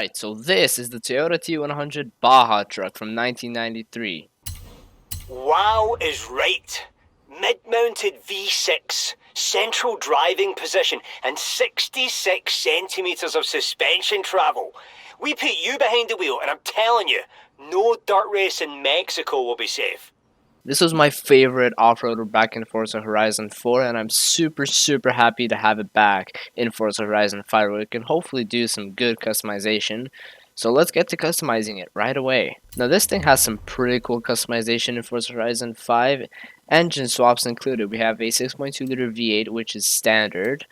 Alright, so this is the Toyota T100 Baja truck from 1993. Wow is right. Mid-mounted V6, central driving position, and 66 centimetres of suspension travel. We put you behind the wheel, and I'm telling you, no dirt race in Mexico will be safe. This was my favorite off-roader back in Forza Horizon 4, and I'm super happy to have it back in Forza Horizon 5, where we can hopefully do some good customization. So let's get to customizing it right away. Now this thing has some pretty cool customization in Forza Horizon 5. Engine swaps included. We have a 6.2 liter V8, which is standard,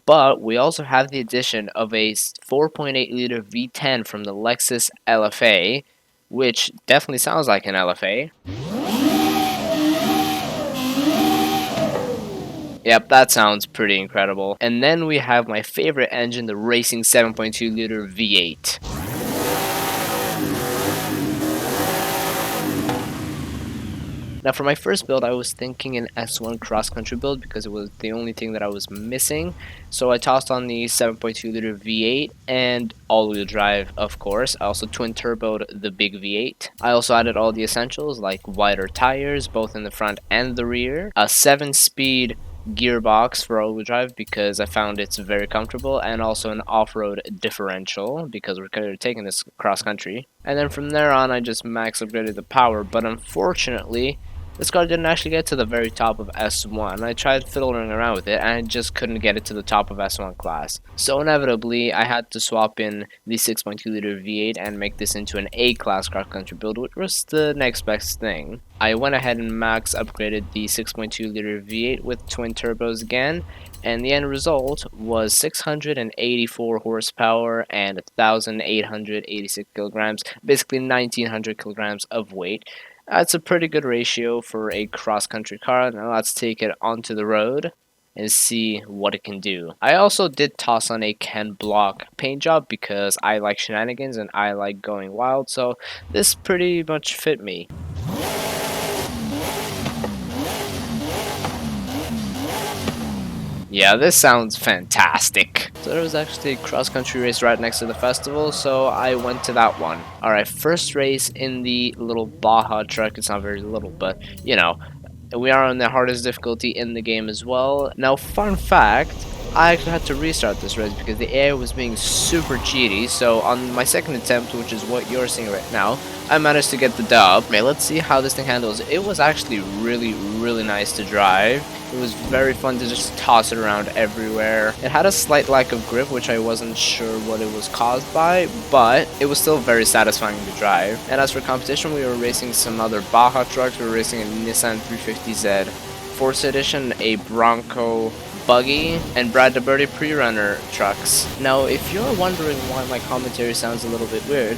but we also have the addition of a 4.8 liter V10 from the Lexus LFA, which definitely sounds like an LFA. Yep, that sounds pretty incredible. And then we have my favorite engine, the racing 7.2 liter V8. Now for my first build, I was thinking an S1 cross-country build because it was the only thing that I was missing. So I tossed on the 7.2 liter V8 and all-wheel drive, of course. I also twin-turboed the big V8. I also added all the essentials like wider tires, both in the front and the rear, a 7-speed gearbox for all-wheel drive because I found it's very comfortable, and also an off-road differential because we're kind of taking this cross-country. And then from there on, I just max upgraded the power, but unfortunately, this car didn't actually get to the very top of S1. I tried fiddling around with it and I just couldn't get it to the top of S1 class. So inevitably, I had to swap in the 6.2 liter V8 and make this into an A-class cross-country build, which was the next best thing. I went ahead and max upgraded the 6.2 liter V8 with twin turbos again, and the end result was 684 horsepower and 1,886 kilograms, basically 1,900 kilograms of weight. That's a pretty good ratio for a cross-country car. Now let's take it onto the road and see what it can do. I also did toss on a Ken Block paint job because I like shenanigans and I like going wild, so this pretty much fit me. Yeah, this sounds fantastic. So there was actually a cross-country race right next to the festival, so I went to that one. Alright, first race in the little Baja truck. It's not very little, but, you know, we are on the hardest difficulty in the game as well. Now, fun fact, I actually had to restart this race because the AI was being super cheaty, so on my second attempt, which is what you're seeing right now, I managed to get the dub. Okay, let's see how this thing handles. It was actually really nice to drive. It was very fun to just toss it around everywhere. It had a slight lack of grip, which I wasn't sure what it was caused by, but it was still very satisfying to drive. And as for competition, we were racing some other Baja trucks. We were racing a Nissan 350Z Forza Edition, a Bronco buggy, and Brad the Birdie pre-runner trucks. Now, if you're wondering why my commentary sounds a little bit weird,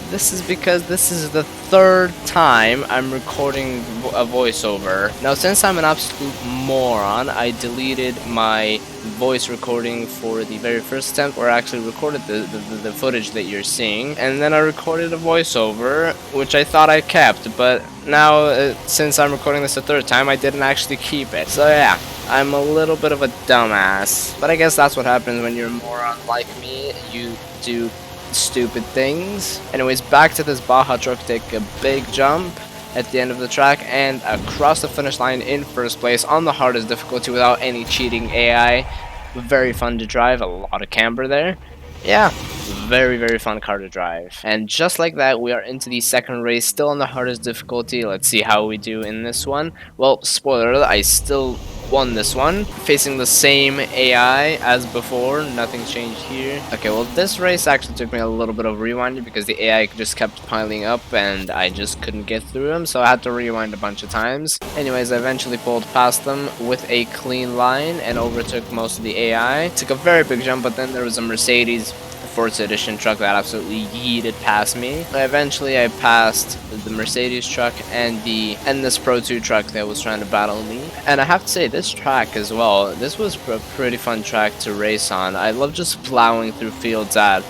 this is because this is the third time I'm recording a voiceover. Now, since I'm an absolute moron, I deleted my voice recording for the very first attempt, where I actually recorded the footage that you're seeing, and then I recorded a voiceover, which I thought I kept, but now, since I'm recording this a third time, I didn't actually keep it. So yeah, I'm a little bit of a dumbass, but I guess that's what happens when you're a moron like me. You do stupid things. Anyways, back to this Baja truck. Take a big jump at the end of the track and across the finish line in first place on the hardest difficulty without any cheating AI. Very fun to drive, a lot of camber there. Yeah, very fun car to drive. And just like that, we are into the second race, still on the hardest difficulty. Let's see how we do in this one. Well, spoiler alert, I still won this one, facing the same AI as before. Nothing changed here. Okay, well, this race actually took me a little bit of rewinding because the AI just kept piling up and I just couldn't get through them, so I had to rewind a bunch of times. Anyways, I eventually pulled past them with a clean line and overtook most of the AI. Took a very big jump, but then there was a Mercedes Forza Edition truck that absolutely yeeted past me. Eventually, I passed the Mercedes truck and this Pro 2 truck that was trying to battle me. And I have to say, this track as well, this was a pretty fun track to race on. I love just plowing through fields at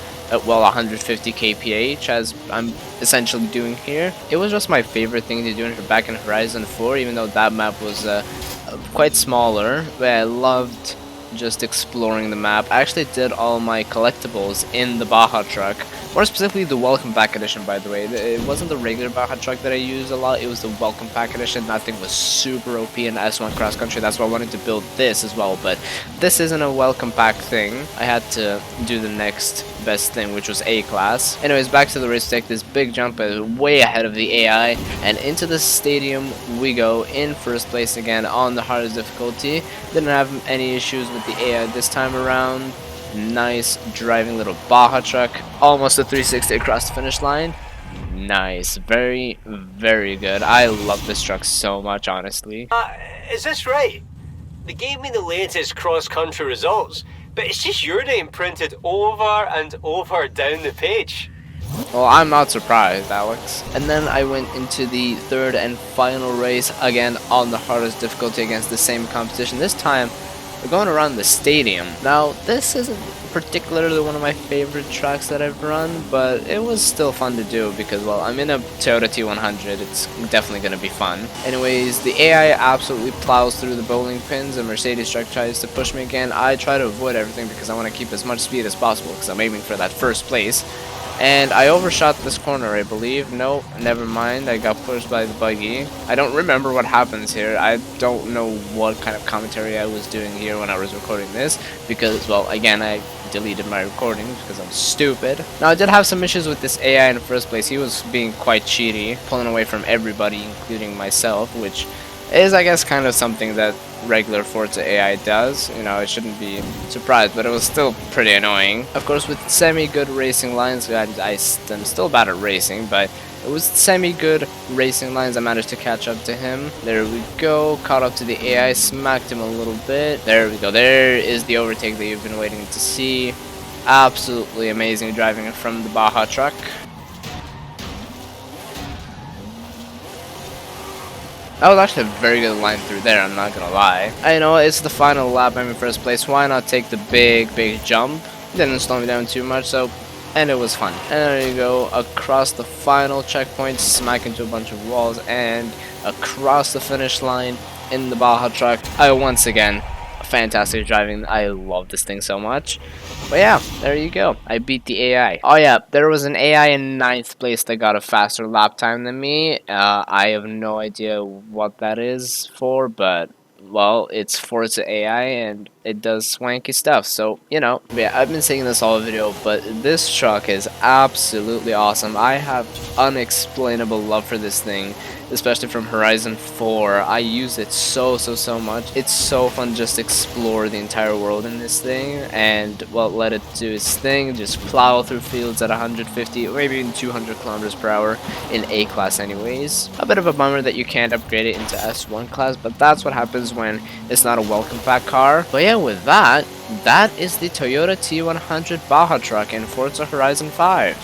well, 150 kph, as I'm essentially doing here. It was just my favorite thing to do back in Horizon 4, even though that map was quite smaller, but I loved just exploring the map. I actually did all my collectibles in the Baja truck, more specifically the Welcome Pack edition, by the way. It wasn't the regular Baja truck that I used a lot, it was the Welcome Pack edition. That thing was super OP in S1 cross country, that's why I wanted to build this as well, but this isn't a Welcome Pack thing. I had to do the next best thing, which was A class. Anyways, back to the race, take this big jump way ahead of the AI, and into the stadium we go in first place again on the hardest difficulty. Didn't have any issues with the AI this time around. Nice driving little Baja truck, almost a 360 across the finish line. Nice, very good. I love this truck so much, honestly. Is this right? They gave me the latest cross-country results, but it's just your name printed over and over down the page. Well, I'm not surprised, Alex. And then I went into the third and final race, again on the hardest difficulty against the same competition. This time, we're going around the stadium. Now, this isn't particularly one of my favorite tracks that I've run, but it was still fun to do because, well, I'm in a Toyota T100. It's definitely going to be fun. Anyways, the AI absolutely plows through the bowling pins. A Mercedes truck tries to push me again. I try to avoid everything because I want to keep as much speed as possible because I'm aiming for that first place. And I overshot this corner, I believe. No, never mind. I got pushed by the buggy. I don't remember what happens here. I don't know what kind of commentary I was doing here when I was recording this. Because, well, again, I deleted my recordings because I'm stupid. Now, I did have some issues with this AI in the first place. He was being quite cheaty, pulling away from everybody, including myself, which is, I guess, kind of something that regular Forza AI does. You know, I shouldn't be surprised, but it was still pretty annoying. Of course, with semi-good racing lines, I'm still bad at racing, but it was semi-good racing lines. I managed to catch up to him. There we go, caught up to the AI, smacked him a little bit. There we go, there is the overtake that you've been waiting to see. Absolutely amazing driving from the Baja truck. That was actually a very good line through there, I'm not gonna lie. I know, it's the final lap, I'm in first place, why not take the big jump? Didn't slow me down too much, so, and it was fun. And there you go, across the final checkpoint, smack into a bunch of walls, and across the finish line in the Baja truck. Once again, fantastic driving, I love this thing so much. But yeah, there you go. I beat the AI. Oh yeah, there was an AI in 9th place that got a faster lap time than me. I have no idea what that is for, but, well, it's Forza AI and it does swanky stuff. So, you know, yeah, I've been saying this all video, but this truck is absolutely awesome. I have unexplainable love for this thing, especially from Horizon 4. I use it so much. It's so fun just to explore the entire world in this thing and, well, let it do its thing, just plow through fields at 150 or maybe even 200 kilometers per hour in A class anyways. A bit of a bummer that you can't upgrade it into S1 class, but that's what happens when it's not a welcome pack car. But yeah, with that is the Toyota T100 Baja truck in Forza Horizon 5.